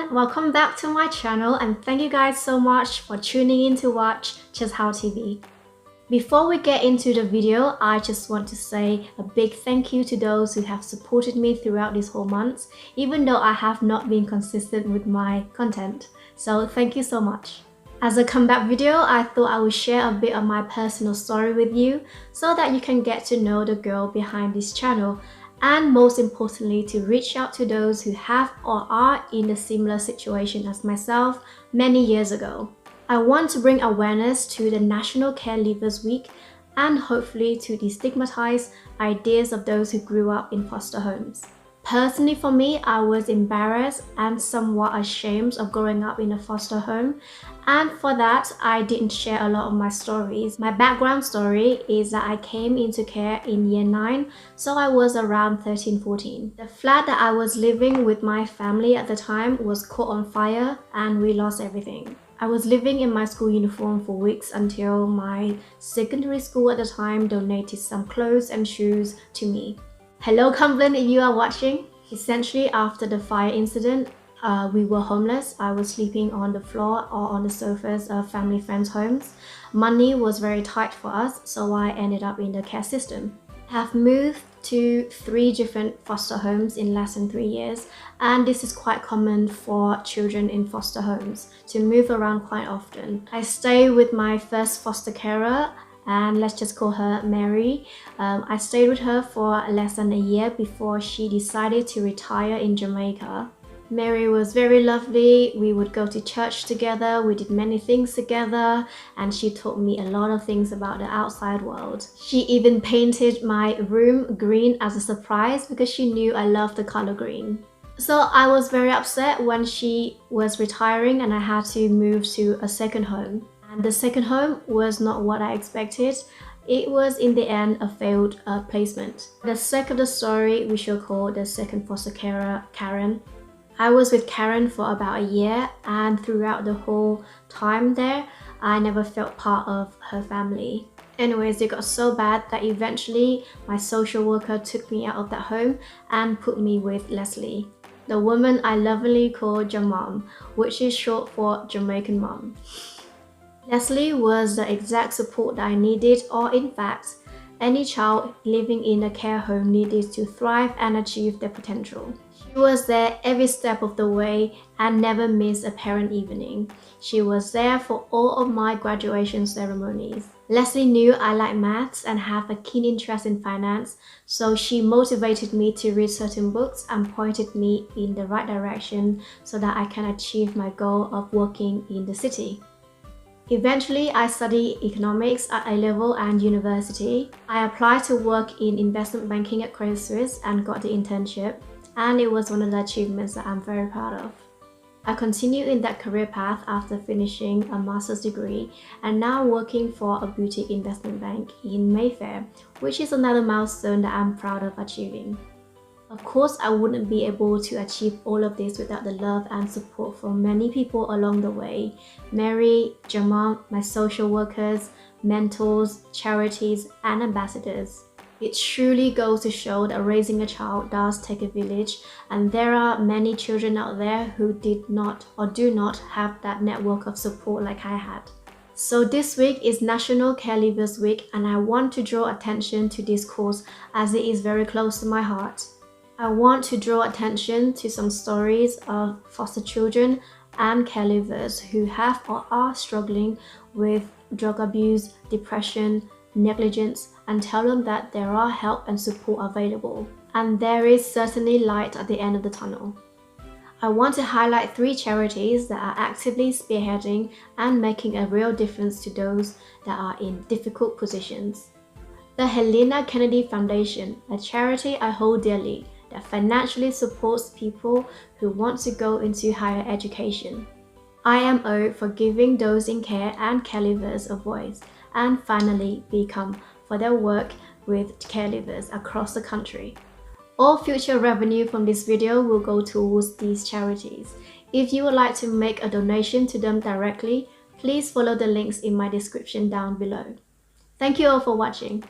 everyone, welcome back to my channel and thank you guys so much for tuning in to watch Just How TV. Before we get into the video, I just want to say a big thank you to those who have supported me throughout this whole month, even though I have not been consistent with my content. So thank you so much. As a comeback video, I thought I would share a bit of my personal story with you so that you can get to know the girl behind this channel, and most importantly to reach out to those who have or are in a similar situation as myself many years ago. I want to bring awareness to the National Care Leavers Week and hopefully to destigmatize ideas of those who grew up in foster homes. Personally for me, I was embarrassed and somewhat ashamed of growing up in a foster home, and for that I didn't share a lot of my stories. My background story is that I came into care in year 9, so I was around 13-14. The flat that I was living with my family at the time was caught on fire and we lost everything. I was living in my school uniform for weeks until my secondary school at the time donated some clothes and shoes to me. Hello Cumberland, if you are watching. Essentially, after the fire incident, we were homeless. I was sleeping on the floor or on the sofas of family friends' homes. Money was very tight for us, so I ended up in the care system. I have moved to 3 different foster homes in less than 3 years, and this is quite common for children in foster homes to move around quite often. I stay with my first foster carer, and let's just call her Mary. I stayed with her for less than a year before she decided to retire in Jamaica. Mary was very lovely. We would go to church together, we did many things together, and she taught me a lot of things about the outside world. She even painted my room green as a surprise because she knew I loved the color green. So I was very upset when she was retiring and I had to move to a second home. And the second home was not what I expected. It was in the end a failed placement. The sake of the story, we shall call the second foster carer Karen. I was with Karen for about a year, and throughout the whole time there, I never felt part of her family. Anyways, it got so bad that eventually my social worker took me out of that home and put me with Leslie, the woman I lovingly call Jamam, which is short for Jamaican Mom. Leslie was the exact support that I needed, or in fact, any child living in a care home needed to thrive and achieve their potential. She was there every step of the way and never missed a parent evening. She was there for all of my graduation ceremonies. Leslie knew I liked maths and have a keen interest in finance, so she motivated me to read certain books and pointed me in the right direction so that I can achieve my goal of working in the city. Eventually, I studied economics at A-level and university. I applied to work in investment banking at Credit Suisse and got the internship, and it was one of the achievements that I'm very proud of. I continued in that career path after finishing a master's degree and now working for a boutique investment bank in Mayfair, which is another milestone that I'm proud of achieving. Of course, I wouldn't be able to achieve all of this without the love and support from many people along the way. Mary, Jamal, my social workers, mentors, charities, and ambassadors. It truly goes to show that raising a child does take a village, and there are many children out there who did not or do not have that network of support like I had. So this week is National Care Leavers Week, and I want to draw attention to this cause as it is very close to my heart. I want to draw attention to some stories of foster children and care leavers who have or are struggling with drug abuse, depression, negligence, and tell them that there are help and support available. And there is certainly light at the end of the tunnel. I want to highlight 3 charities that are actively spearheading and making a real difference to those that are in difficult positions. The Helena Kennedy Foundation, a charity I hold dearly, that financially supports people who want to go into higher education. IMO for giving those in care and care leavers a voice, and finally Become for their work with care leavers across the country. All future revenue from this video will go towards these charities. If you would like to make a donation to them directly, please follow the links in my description down below. Thank you all for watching.